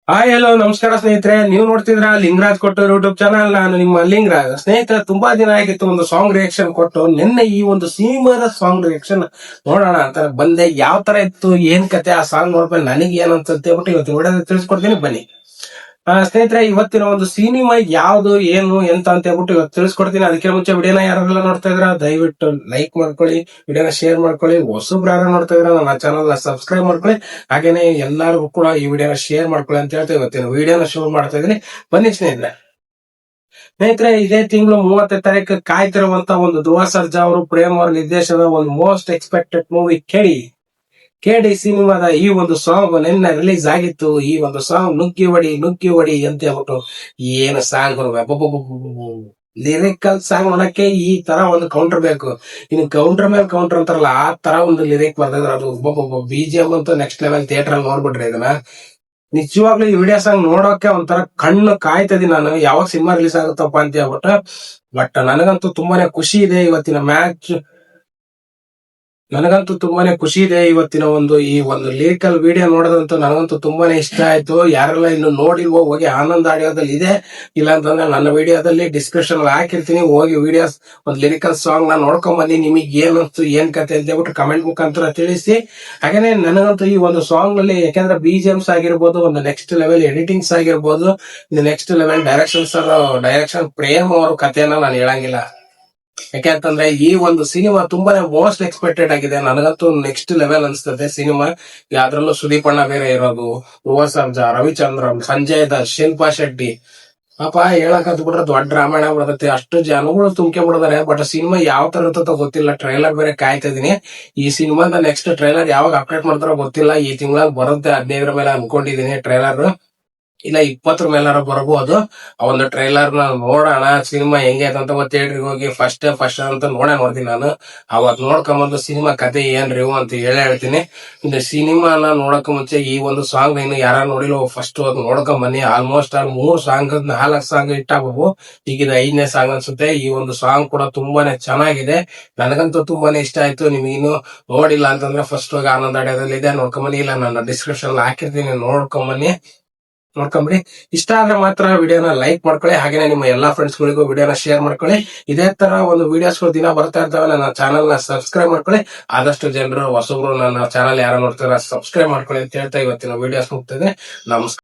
Hi hello ನಮಸ್ಕಾರ ಸ್ನೇಹಿತರೆ, ನೀವು ನೋಡ್ತಿದ್ರ ಲಿಂಗರಾಜ್ ಕೊಟ್ಟೂರ್ ಯೂಟ್ಯೂಬ್ ಚಾನಲ್. ನಾನು ನಿಮ್ಮ ಲಿಂಗರಾಜ್. ಸ್ನೇಹಿತರೆ, ತುಂಬಾ ದಿನ ಆಗಿತ್ತು ಒಂದು ಸಾಂಗ್ ರಿಯಾಕ್ಷನ್ ಕೊಟ್ಟು. ನಿನ್ನೆ ಈ ಒಂದು ಸಿನಿಮಾದ ಸಾಂಗ್ ರಿಯಾಕ್ಷನ್ ನೋಡೋಣ ಅಂತ ಬಂದೆ. ಯಾವ ತರ ಇತ್ತು, ಏನ್ ಕತೆ, ಆ ಸಾಂಗ್ ನೋಡ್ಬೇಕು ನನಗೆ ಏನ್ ಅನ್ಸುತ್ತೆ ಬಿಟ್ಟು ಇವತ್ತು ವಿಡಿಯೋ ತಿಳಿಸ್ಕೊಡ್ತೀನಿ, ಬನ್ನಿ. ಸ್ನೇಹಿತರೆ, ಇವತ್ತಿನ ಒಂದು ಸಿನಿಮಾ ಯಾವ್ದು, ಏನು, ಎಂತ ಅಂತ ಹೇಳ್ಬಿಟ್ಟು ಇವತ್ತು ತಿಳಿಸ್ಕೊಡ್ತೀನಿ. ಅದಕ್ಕೆ ಮುಂಚೆ ವಿಡಿಯೋನ ಯಾರೆಲ್ಲ ನೋಡ್ತಾ ಇದ್ರ ದಯವಿಟ್ಟು ಲೈಕ್ ಮಾಡ್ಕೊಳ್ಳಿ, ವಿಡಿಯೋನ ಶೇರ್ ಮಾಡ್ಕೊಳ್ಳಿ. ಹೊಸಬ್ರು ಯಾರು ನೋಡ್ತಾ ಇದ್ರ ನನ್ನ ಚಾನಲ್ ನ ಸಬ್ಸ್ಕ್ರೈಬ್ ಮಾಡ್ಕೊಳ್ಳಿ. ಹಾಗೇನೆ ಎಲ್ಲರಿಗೂ ಕೂಡ ಈ ವಿಡಿಯೋನ ಶೇರ್ ಮಾಡ್ಕೊಳ್ಳಿ ಅಂತ ಹೇಳ್ತಾ ಇವತ್ತಿನ ವಿಡಿಯೋನ ಶುರು ಮಾಡ್ತಾ ಇದೀನಿ. ಬನ್ನಿ ಸ್ನೇಹಿತರೆ, ಇದೇ ತಿಂಗಳು 30ನೇ ತಾರೀಕು ಕಾಯ್ತಿರುವಂತ ಒಂದು ಧ್ರುವ ಸರ್ಜಾ ಅವರು ಪ್ರೇಮ್ ಅವರ ನಿರ್ದೇಶನದ ಒಂದು ಮೋಸ್ಟ್ ಎಕ್ಸ್ಪೆಕ್ಟೆಡ್ ಮೂವಿ ಕೆಡಿ ಸಿನಿಮಾದ ಈ ಒಂದು ಸಾಂಗ್ ನಿನ್ನೆ ರಿಲೀಸ್ ಆಗಿತ್ತು. ಈ ಒಂದು ಸಾಂಗ್ ನುಗ್ಗಿ ಹೊಡಿ ಅಂತ ಹೇಳ್ಬಿಟ್ಟು ಏನು ಸಾಂಗ್ ಲಿರಿಕಲ್ ಸಾಂಗ್ ನೋಡಕ್ಕೆ ಈ ತರ ಒಂದು ಕೌಂಟರ್ ಬೇಕು. ಇನ್ನು ಕೌಂಟರ್ ಮೇಲೆ ಕೌಂಟರ್ ಅಂತಾರಲ್ಲ, ಆ ತರ ಒಂದು ಲಿರಿಕ್ ಬರ್ದಿದ್ರೆ ಅದು BGM ಅಂತೂ ನೆಕ್ಸ್ಟ್ ಲೆವೆಲ್. ಥಿಯೇಟರ್ ಅಲ್ಲಿ ನೋಡ್ಬಿಟ್ರಿ ಇದನ್ನ. ನಿಜವಾಗ್ಲೂ ಈ ವಿಡಿಯೋ ಸಾಂಗ್ ನೋಡೋಕೆ ಒಂಥರ ಕಣ್ಣು ಕಾಯ್ತದಿ ನಾನು, ಯಾವಾಗ ಸಿನಿಮಾ ರಿಲೀಸ್ ಆಗುತ್ತಪ್ಪ ಅಂತ ಹೇಳ್ಬಿಟ್ಟು. ಬಟ್ ನನಗಂತೂ ತುಂಬಾನೇ ಖುಷಿ ಇದೆ ಇವತ್ತಿನ ಇವತ್ತಿನ ಈ ಒಂದು ಲಿರಿಕಲ್ ವಿಡಿಯೋ ನೋಡೋದಂತೂ ನನಗಂತೂ ತುಂಬಾನೇ ಇಷ್ಟ ಆಯ್ತು. ಯಾರೆಲ್ಲ ಇನ್ನು ನೋಡಿಲ್ವೋ ಹೋಗಿ ಆನಂದ್ ಆಡಿಯೋದಲ್ಲಿ ಇದೆ, ಇಲ್ಲ ಅಂತಂದ್ರೆ ನನ್ನ ವಿಡಿಯೋದಲ್ಲಿ ಡಿಸ್ಕ್ರಿಪ್ಷನ್ ಹಾಕಿರ್ತೀನಿ, ಹೋಗಿ ವಿಡಿಯೋಸ್ ಒಂದು ಲಿರಿಕಲ್ ಸಾಂಗ್ ನ ನೋಡ್ಕೊಂಡ್ ಬನ್ನಿ. ನಿಮಗೆ ಏನ್ ಅನ್ಸ್ತು, ಏನ್ ಕತೆ ಅಂತ ಹೇಳ್ಬಿಟ್ಟು ಕಮೆಂಟ್ ಮುಖಾಂತರ ತಿಳಿಸಿ. ಹಾಗೇನೆ ನನಗಂತೂ ಈ ಒಂದು ಸಾಂಗ್ ನಲ್ಲಿ ಯಾಕಂದ್ರೆ BGMs ಆಗಿರ್ಬೋದು, ಒಂದು ನೆಕ್ಸ್ಟ್ ಲೆವೆಲ್ ಎಡಿಟಿಂಗ್ಸ್ ಆಗಿರ್ಬೋದು, ಇದು ನೆಕ್ಸ್ಟ್ ಲೆವೆಲ್ ಡೈರೆಕ್ಷನ್ ಪ್ರೇಮ್ ಅವ್ರ ಕಥೆಯನ್ನ ನಾನು ಹೇಳಂಗಿಲ್ಲ. ಯಾಕೆಂತಂದ್ರೆ ಈ ಒಂದು ಸಿನಿಮಾ ತುಂಬಾನೇ ಮೋಸ್ಟ್ ಎಕ್ಸ್ಪೆಕ್ಟೆಡ್ ಆಗಿದೆ. ನನಗಂತೂ ನೆಕ್ಸ್ಟ್ ಲೆವೆಲ್ ಅನ್ಸ್ತದೆ ಸಿನಿಮಾ. ಅದ್ರಲ್ಲೂ ಸುದೀಪ್ ಅಣ್ಣ ಬೇರೆ ಇರೋದು, ಧ್ರುವ ಸರ್ಜಾ, ರವಿಚಂದ್ರನ್, ಸಂಜಯ್ ದತ್, ಶಿಲ್ಪಾ ಶೆಟ್ಟಿ. ಪಾಪ ಹೇಳಕ್ ಬಿಟ್ರೆ ದೊಡ್ಡ ರಾಮಾಯಣ ಬರ್ತೈತಿ, ಅಷ್ಟು ಜನಗಳು ತುಂಬಿಬಿಡಿದಾರೆ. ಬಟ್ ಸಿನಿಮಾ ಯಾವ ತರ ಇರ್ತೋ ಗೊತ್ತಿಲ್ಲ. ಟ್ರೈಲರ್ ಬೇರೆ ಕಾಯ್ತಾ ಇದೀನಿ. ಈ ಸಿನಿಮಾದ ನೆಕ್ಸ್ಟ್ ಟ್ರೈಲರ್ ಯಾವಾಗ ಅಪ್ಡೇಟ್ ಮಾಡ್ತಾರೋ ಗೊತ್ತಿಲ್ಲ. ಈ ತಿಂಗಳಲ್ಲಿ ಬರುತ್ತೆ, 15ರ ಮೇಲೆ ಅನ್ಕೊಂಡಿದೀನಿ ಟ್ರೈಲರ್, ಇಲ್ಲ 20ರ ಮೇಲಾರ ಬರಬಹುದು. ಆ ಒಂದು ಟ್ರೈಲರ್ ನ ನೋಡೋಣ, ಸಿನಿಮಾ ಹೆಂಗೈತೆ ಅಂತ. ಥಿಯೇಟರ್ಗೆ ಹೋಗಿ ಫಸ್ಟ್ ಅಂತ ನೋಡ್ತೀನಿ ನಾನು. ಅವತ್ ನೋಡ್ಕೊಂಬಂದು ಸಿನಿಮಾ ಕತೆ ಏನ್ ರಿವ್ಯೂ ಅಂತ ಹೇಳ್ತೀನಿ. ಇದು ಸಿನಿಮಾನ ನೋಡಕ್ ಮುಂಚೆ ಈ ಒಂದು ಸಾಂಗ್ ಇನ್ನು ಯಾರು ನೋಡಿಲ್ಲ ಫಸ್ಟ್ ಅದು ನೋಡ್ಕೊಂಡ್ ಬನ್ನಿ. ಆಲ್ಮೋಸ್ಟ್ 3 ಸಾಂಗ್ 4 ಸಾಂಗ್ ಇಟ್ಟಾಗವು. ಈಗ ಇದು 5ನೇ ಸಾಂಗ್ ಅನ್ಸುತ್ತೆ. ಈ ಒಂದು ಸಾಂಗ್ ಕೂಡ ತುಂಬಾನೇ ಚೆನ್ನಾಗಿದೆ, ನನಗಂತೂ ತುಂಬಾನೇ ಇಷ್ಟ ಆಯ್ತು. ನಿಮ್ಗೆ ಇನ್ನು ನೋಡಿಲ್ಲ ಅಂತಂದ್ರೆ ಫಸ್ಟ್ ಹೋಗಿ ಆನಂದ್ ಆಡಿಯೋದಲ್ಲಿ ಇದೆ, ನೋಡ್ಕೊಂಬನ್ನಿ. ಇಲ್ಲ ನನ್ನ ಡಿಸ್ಕ್ರಿಪ್ಷನ್ ಹಾಕಿರ್ತೀನಿ, ನೋಡ್ಕೊಂಬನ್ನಿ. ಇಷ್ಟ ಆದ್ರೆ ಮಾತ್ರ ವಿಡಿಯೋನ ಲೈಕ್ ಮಾಡ್ಕೊಳ್ಳಿ. ಹಾಗೇನೆ ನಿಮ್ಮ ಎಲ್ಲಾ ಫ್ರೆಂಡ್ಸ್ ಗಳಿಗೂ ವಿಡಿಯೋನ ಶೇರ್ ಮಾಡ್ಕೊಳ್ಳಿ. ಇದೇ ತರ ಒಂದು ವಿಡಿಯೋಸ್ ದಿನ ಬರ್ತಾ ಇರ್ತಾವೆ. ನನ್ನ ಚಾನಲ್ ನ ಸಬ್ಸ್ಕ್ರೈಬ್ ಮಾಡ್ಕೊಳ್ಳಿ. ಆದಷ್ಟು ಜನರು ಹೊಸಬ್ರು ನನ್ನ ಚಾನಲ್ ಯಾರು ನೋಡ್ತಾರೆ ಸಬ್ಸ್ಕ್ರೈಬ್ ಮಾಡ್ಕೊಳ್ಳಿ ಅಂತ ಹೇಳ್ತಾ ಇವತ್ತಿನ ವಿಡಿಯೋಸ್ ಮುಗ್ತದೆ. ನಮಸ್ಕಾರ.